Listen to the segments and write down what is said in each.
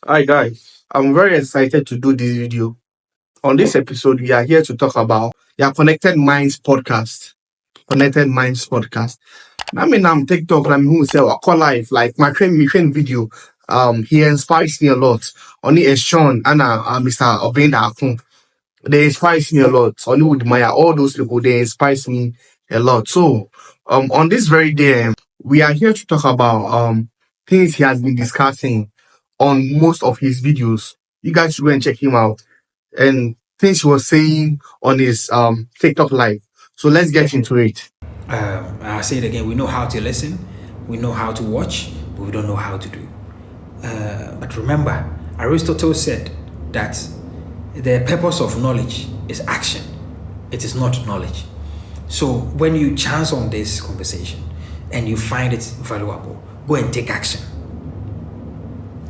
Hi guys, I'm very excited to do this video. On this episode, we are here to talk about Connected Minds podcast. Connected Minds podcast. I mean, I'm TikTok. I'm who say I call life like my friend video. He inspires me a lot. Only is Sean and Mr. Obenda Akun. They inspires me a lot. Only with Maya, all those people they inspires me a lot. So, on this very day, we are here to talk about things he has been discussing on most of his videos. You guys should go and check him out and things he was saying on his TikTok live. So let's get into it. I'll say it again. We know how to listen, we know how to watch, but we don't know how to do. But remember, Aristotle said that the purpose of knowledge is action. It is not knowledge. So when you chance on this conversation and you find it valuable, go and take action.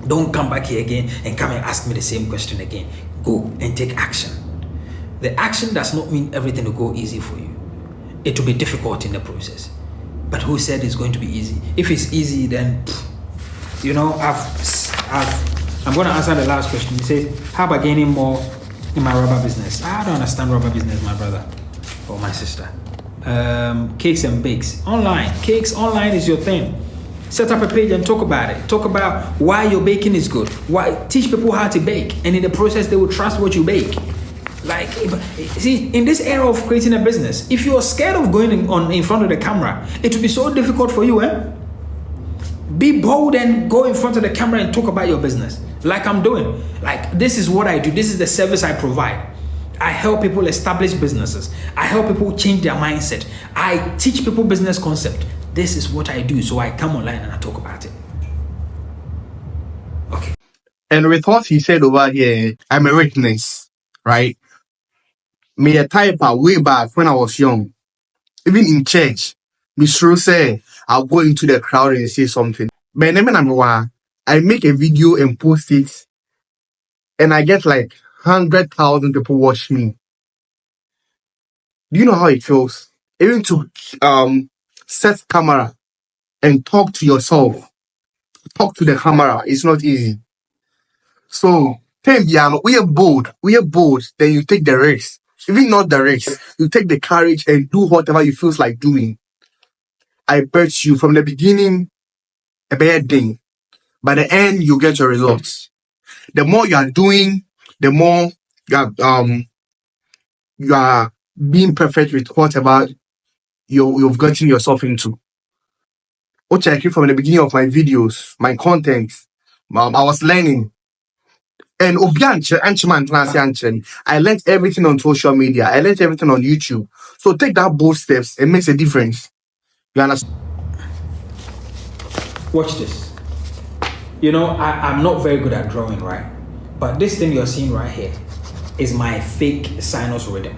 Don't come back here again and come and ask me the same question again. Go and take action. The action does not mean everything will go easy for you. It will be difficult in the process. But who said it's going to be easy? If it's easy, then, I'm going to answer the last question. You say, how about gaining more in my rubber business? I don't understand rubber business, my brother or my sister. Cakes and bakes. Online. Cakes online is your thing. Set up a page and talk about it. Talk about why your baking is good. Teach people how to bake. And in the process, they will trust what you bake. See, in this era of creating a business, if you're scared of going in front of the camera, it will be so difficult for you, Be bold and go in front of the camera and talk about your business. Like I'm doing. Like, this is what I do. This is the service I provide. I help people establish businesses. I help people change their mindset. I teach people business concept. This is what I do. So I come online and I talk about it. Okay. And with what he said over here, I'm a witness, right? Me a typer way back when I was young. Even in church, Miss Rose say I'll go into the crowd and say something. But I make a video and post it, and I get like 100,000 people watch me. Do you know how it feels? Even to set camera and talk to yourself, talk to the camera, it's not easy. So, we are bold, then you take the risk. Even not the risk, you take the courage and do whatever you feel like doing. I bet you from the beginning, a bad thing. By the end, you get your results. The more you are doing, the more you are being perfect with whatever you've gotten yourself into. Which I keep from the beginning of my videos, my content. I was learning. And I learned everything on social media. I learned everything on YouTube. So take that bold steps. It makes a difference. You understand? Watch this. I'm not very good at drawing, right? But this thing you're seeing right here is my fake sinus rhythm.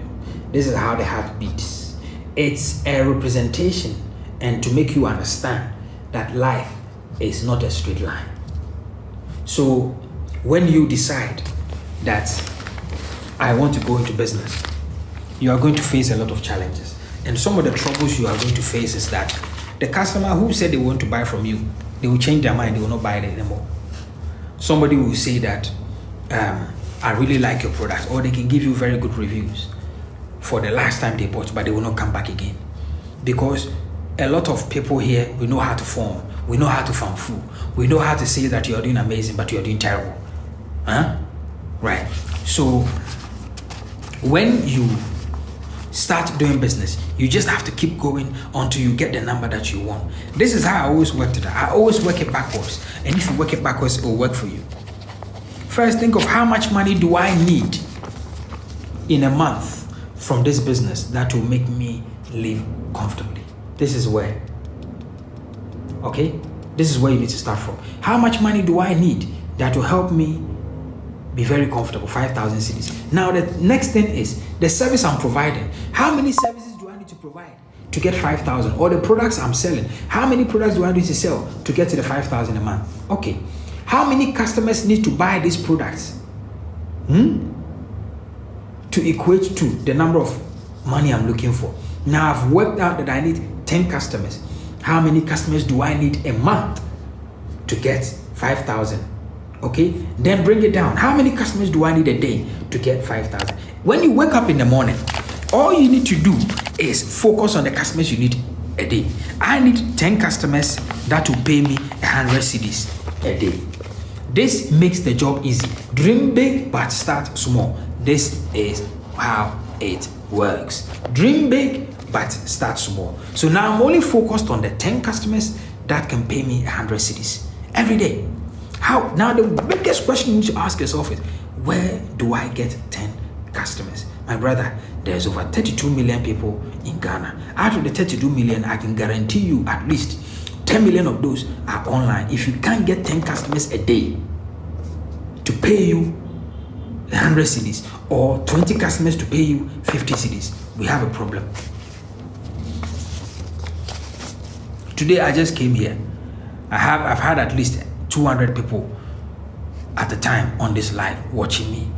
This is how the heart beats. It's a representation and to make you understand that life is not a straight line. So when you decide that I want to go into business, you are going to face a lot of challenges. And some of the troubles you are going to face is that the customer who said they want to buy from you, they will change their mind, they will not buy it anymore. Somebody will say that, I really like your product, or they can give you very good reviews for the last time they bought, but they will not come back again. Because a lot of people here, we know how to form, we know how to farm food, we know how to say that you're doing amazing, but you're doing terrible. Right. So when you start doing business, you just have to keep going until you get the number that you want. This is how I always worked it. I always work it backwards. And if you work it backwards, it will work for you. First, think of how much money do I need in a month from this business that will make me live comfortably. This is where. Okay? This is where you need to start from. How much money do I need that will help me be very comfortable? 5,000 cedis. Now the next thing is the service I'm providing. How many services do I need to provide to get 5,000? Or the products I'm selling. How many products do I need to sell to get to the 5,000 a month? Okay. How many customers need to buy these products to equate to the number of money I'm looking for? Now I've worked out that I need 10 customers. How many customers do I need a month to get 5,000 Okay, then bring it down. How many customers do I need a day to get 5,000? When you wake up in the morning, all you need to do is focus on the customers you need a day. I need 10 customers that will pay me 100 cedis a day. This makes the job easy. Dream big but start small. This is how it works. Dream big but start small. So now I'm only focused on the 10 customers that can pay me 100 cedis every day. How? Now the biggest question you need to ask yourself is, where do I get 10 customers? My brother, there's over 32 million people in Ghana. Out of the 32 million, I can guarantee you at least 10 million of those are online. If you can't get 10 customers a day to pay you 100 cedis or 20 customers to pay you 50 cedis, we have a problem. Today I just came here. I've had at least 200 people at the time on this live watching me.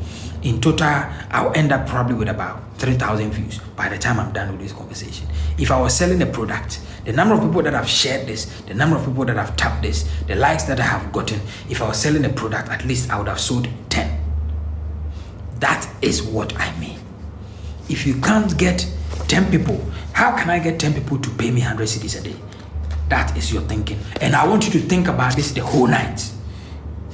In total, I'll end up probably with about 3,000 views by the time I'm done with this conversation. If I was selling a product, the number of people that have shared this, the number of people that have tapped this, the likes that I have gotten, if I was selling a product, at least I would have sold 10. That is what I mean. If you can't get 10 people, how can I get 10 people to pay me 100 cedis a day? That is your thinking. And I want you to think about this the whole night.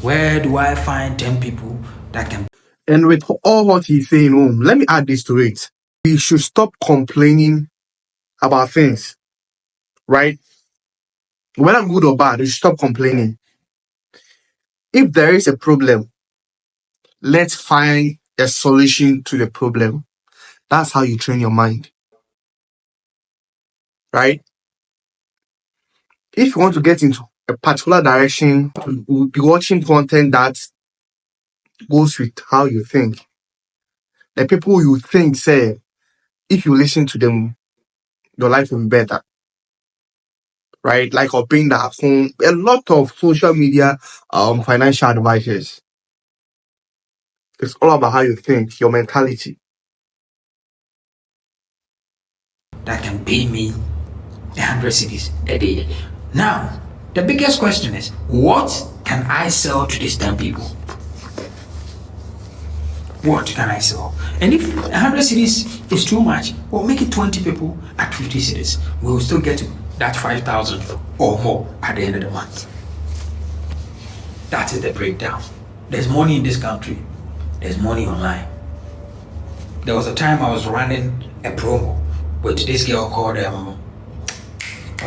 Where do I find 10 people that can... And with all what he's saying, let me add this to it. We should stop complaining about things, right? Whether good or bad, we should stop complaining. If there is a problem, let's find a solution to the problem. That's how you train your mind, right? If you want to get into a particular direction, you'll be watching content that goes with how you think. The people you think say, if you listen to them, your life will be better. Right? Like Opin that home, a lot of social media financial advisors. It's all about how you think, your mentality. That can pay me 100 cedis a day. Now, the biggest question is, what can I sell to these 10 people? What can I sell? And if 100 cedis is too much, well, make it 20 people at 50 cedis. We will still get to that 5,000 or more at the end of the month. That is the breakdown. There's money in this country. There's money online. There was a time I was running a promo with this girl called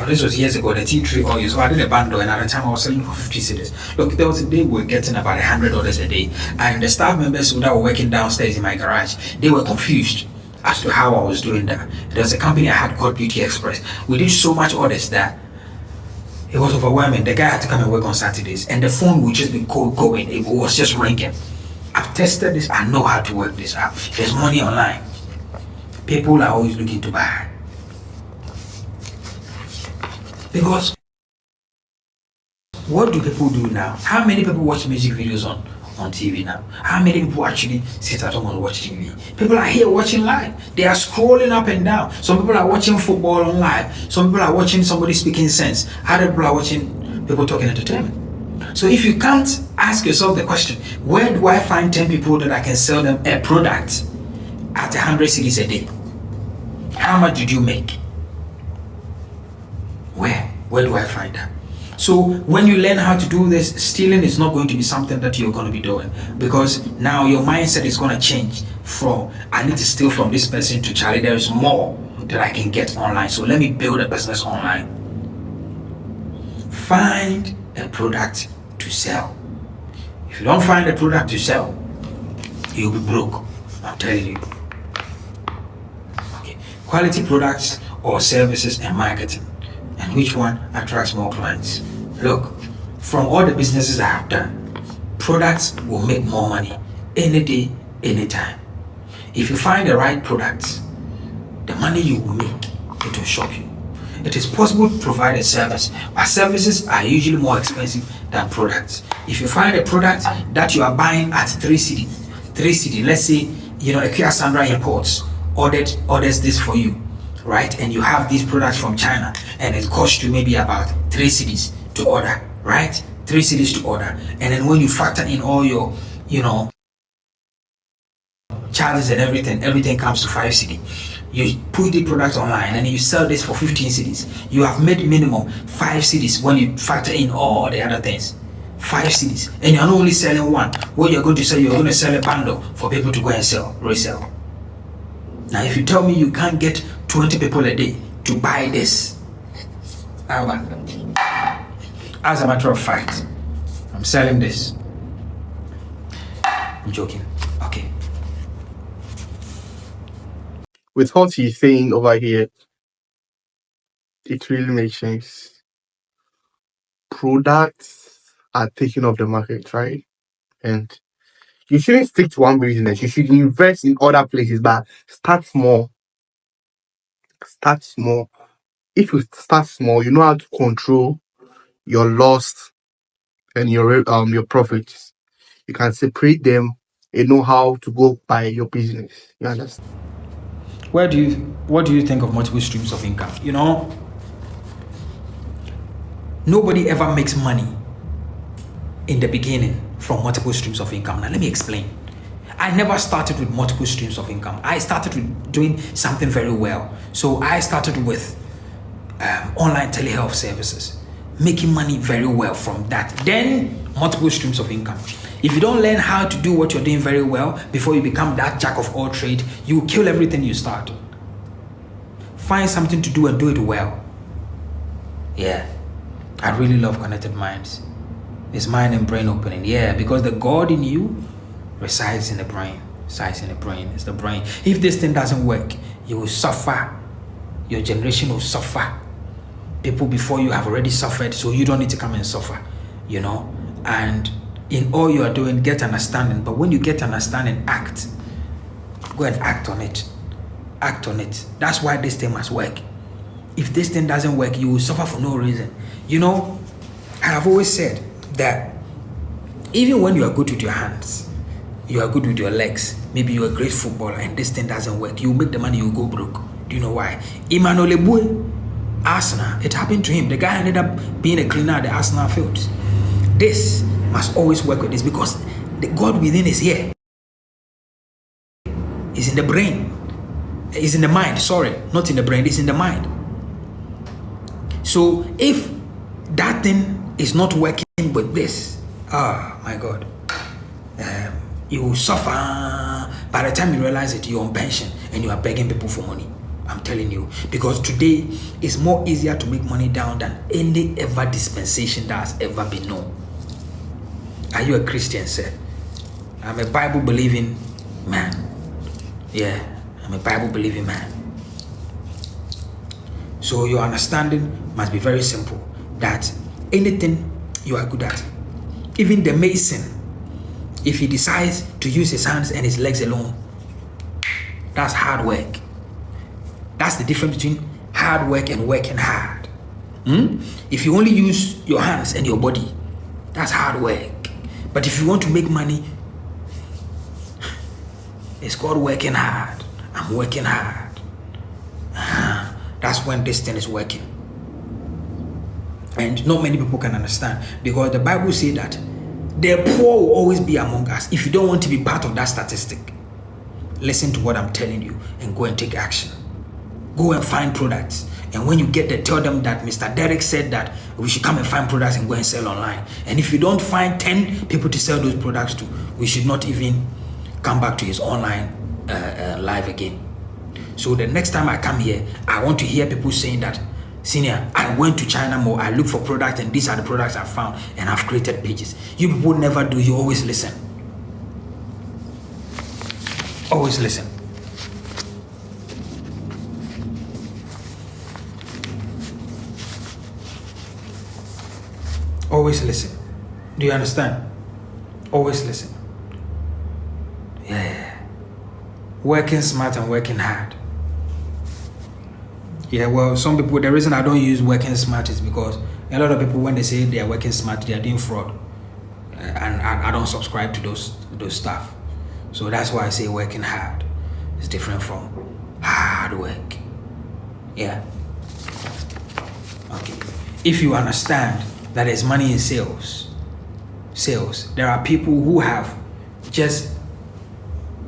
this was years ago, the tea tree oil. So I did a bundle, and at the time I was selling for 50 cedis. Look, there was a day we were getting about $100 a day, and the staff members that were working downstairs in my garage, they were confused as to how I was doing that. There was a company I had called Beauty Express. We did so much orders that it was overwhelming. The guy had to come and work on Saturdays, and the phone would just be going. It was just ringing. I've tested this. I know how to work this out. There's money online. People are always looking to buy. Because what do people do now? How many people watch music videos on TV now? How many people actually sit at home and watch TV? People are here watching live. They are scrolling up and down. Some people are watching football on live. Some people are watching somebody speaking sense. Other people are watching people talking entertainment. So if you can't ask yourself the question, where do I find 10 people that I can sell them a product at 100 cedis a day? How much did you make? Where do I find that? So when you learn how to do this, stealing is not going to be something that you're going to be doing, because now your mindset is going to change from I need to steal from this person to Charlie, there is more that I can get online, so let me build a business online. Find a product to sell. If you don't find a product to sell, you'll be broke. I'm telling you. Okay. Quality products or services and marketing. And which one attracts more clients? Look, from all the businesses I have done, products will make more money any day, anytime. If you find the right products, the money you will make, it will shock you. It is possible to provide a service, but services are usually more expensive than products. If you find a product that you are buying at 3 cedi, let's say, a Kia Sandra Imports orders this for you, right? And you have these products from China, and it costs you maybe about 3 cedis to order, right? 3 cities to order. And then when you factor in all your, charges and everything comes to 5 cities. You put the product online and you sell this for 15 cities. You have made minimum 5 cities when you factor in all the other things. 5 cities. And you're not only selling one. What you're going to sell, you're going to sell a bundle for people to go and resell. Now, if you tell me you can't get 20 people a day to buy this, as a matter of fact, I'm selling this. I'm joking. Okay. With what he's saying over here, it really makes sense. Products are taking off the market, right? And you shouldn't stick to one business. You should invest in other places, but start small. Start small. If you start small, you know how to control your loss and your profits. You can separate them and know how to go by your business. You understand? What do you think of multiple streams of income? Nobody ever makes money in the beginning from multiple streams of income. Now let me explain. I never started with multiple streams of income. I started with doing something very well. So I started with online telehealth services, making money very well from that. Then multiple streams of income. If you don't learn how to do what you're doing very well before you become that jack of all trade, you kill everything you start. Find something to do and do it well. Yeah, I really love Connected Minds. It's mind and brain opening. Yeah, because the God in you resides in the brain. It's the brain. If this thing doesn't work, you will suffer. Your generation will suffer. People before you have already suffered, so you don't need to come and suffer, And in all you are doing, get understanding. But when you get understanding, act. Go and act on it. Act on it. That's why this thing must work. If this thing doesn't work, you will suffer for no reason. I have always said that even when you are good with your hands, you are good with your legs, maybe you're a great footballer and this thing doesn't work, you make the money, you go broke. Do you know why? Emmanuel Ebue, Arsenal, it happened to him. The guy ended up being a cleaner at the Arsenal fields. This must always work with this because the God within is here. It's in the brain. It's in the mind, sorry, not in the brain, it's in the mind. So if that thing is not working with this, my God, you will suffer. By the time you realize it, you're on pension and you are begging people for money. I'm telling you, because today it's more easier to make money down than any ever dispensation that has ever been known. Are you a Christian, sir? I'm a Bible believing man. Yeah, I'm a Bible believing man. So your understanding must be very simple, that anything you are good at, even the mason, if he decides to use his hands and his legs alone, that's hard work. That's the difference between hard work and working hard. If you only use your hands and your body, that's hard work. But if you want to make money, it's called working hard. I'm working hard. That's when this thing is working. And not many people can understand, because the Bible says that the poor will always be among us. If you don't want to be part of that statistic, listen to what I'm telling you and go and take action. Go and find products. And when you get there, tell them that Mr. Derek said that we should come and find products and go and sell online. And if you don't find 10 people to sell those products to, we should not even come back to his online live again. So the next time I come here, I want to hear people saying that, Senior, I went to China Mall, I looked for products and these are the products I found and I've created pages. You people never do, you always listen. Always listen. Always listen. Do you understand? Always listen. Yeah. Working smart and working hard. Yeah, well, some people, the reason I don't use working smart is because a lot of people, when they say they are working smart, they are doing fraud. And I don't subscribe to those stuff. So that's why I say working hard. It's different from hard work. Yeah. Okay. If you understand that there's money in sales, sales. There are people who have just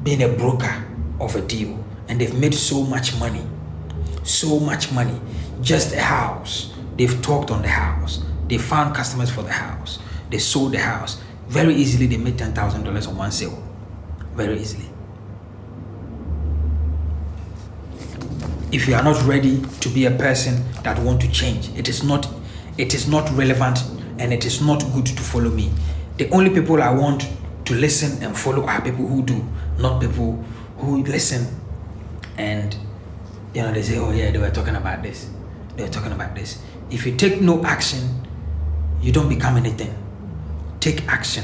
been a broker of a deal and they've made so much money. Just a house. They've talked on the house. They found customers for the house. They sold the house. Very easily, they made $10,000 on one sale. Very easily. If you are not ready to be a person that want to change, it is not relevant and it is not good to follow me. The only people I want to listen and follow are people who do, not people who listen and they say, oh yeah, they were talking about this. If you take no action, you don't become anything. Take action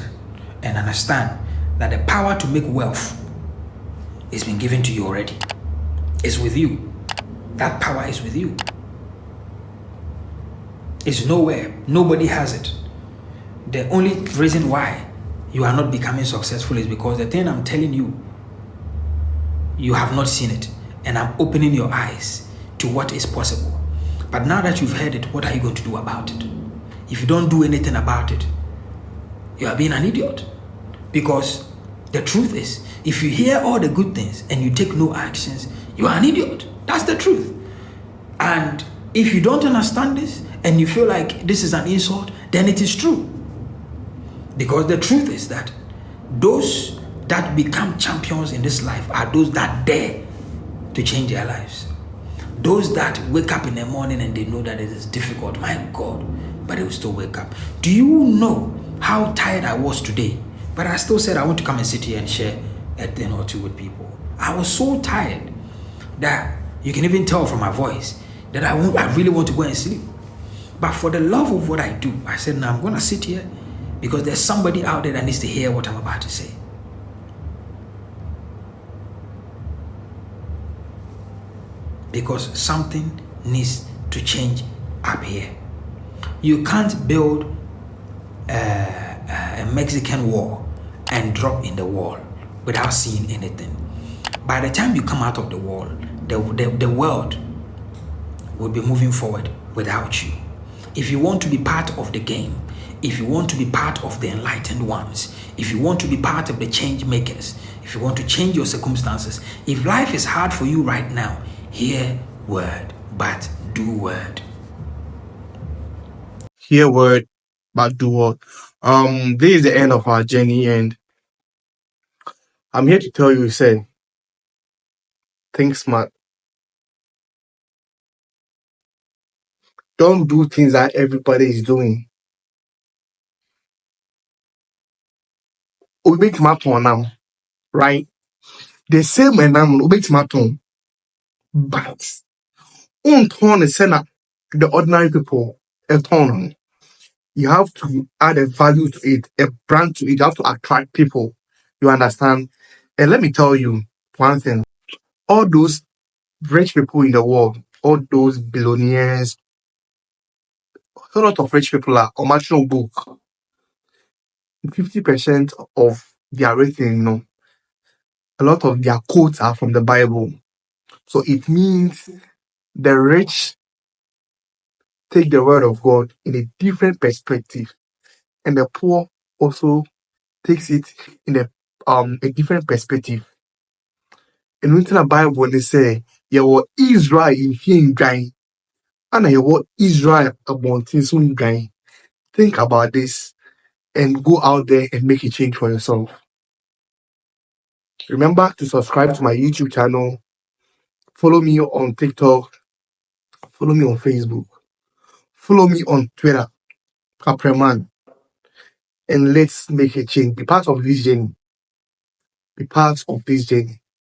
and understand that the power to make wealth has been given to you already. It's with you. That power is with you. It's nowhere. Nobody has it. The only reason why you are not becoming successful is because the thing I'm telling you, you have not seen it. And I'm opening your eyes to what is possible. But now that you've heard it, what are you going to do about it? If you don't do anything about it, you are being an idiot. Because the truth is, if you hear all the good things and you take no actions, you are an idiot. That's the truth. And if you don't understand this and you feel like this is an insult, then it is true. Because the truth is that those that become champions in this life are those that dare to change their lives. Those that wake up in the morning and they know that it is difficult, my God, but they will still wake up. Do you know how tired I was today? But I still said I want to come and sit here and share a thing or two with people. I was so tired that you can even tell from my voice that I really want to go and sleep. But for the love of what I do, I said, no, I'm going to sit here because there's somebody out there that needs to hear what I'm about to say. Because something needs to change up here. You can't build a Mexican wall and drop in the wall without seeing anything. By the time you come out of the wall, the world will be moving forward without you. If you want to be part of the game, if you want to be part of the enlightened ones, if you want to be part of the change makers, if you want to change your circumstances, if life is hard for you right now, hear word, but do word. Hear word, but do word. This is the end of our journey, and I'm here to tell you, say, think smart. Don't do things that everybody is doing. We make my turn now, right? The same and I'm we make my turn, but on turn is send the ordinary people a turn. You have to add a value to it, a brand to it. You have to attract people. You understand? And let me tell you one thing: all those rich people in the world, all those billionaires, a lot of rich people are on my book. 50% of their rating, a lot of their quotes are from the Bible. So it means the rich take the word of God in a different perspective, and the poor also takes it in a different perspective. And when the Bible they say, "You Israel in fear guy, and you Israel about things guy." Think about this and go out there and make a change for yourself. Remember to subscribe to my YouTube channel. Follow me on TikTok. Follow me on Facebook. Follow me on Twitter, Capreman. And let's make a change. Be part of this journey. Be part of this journey.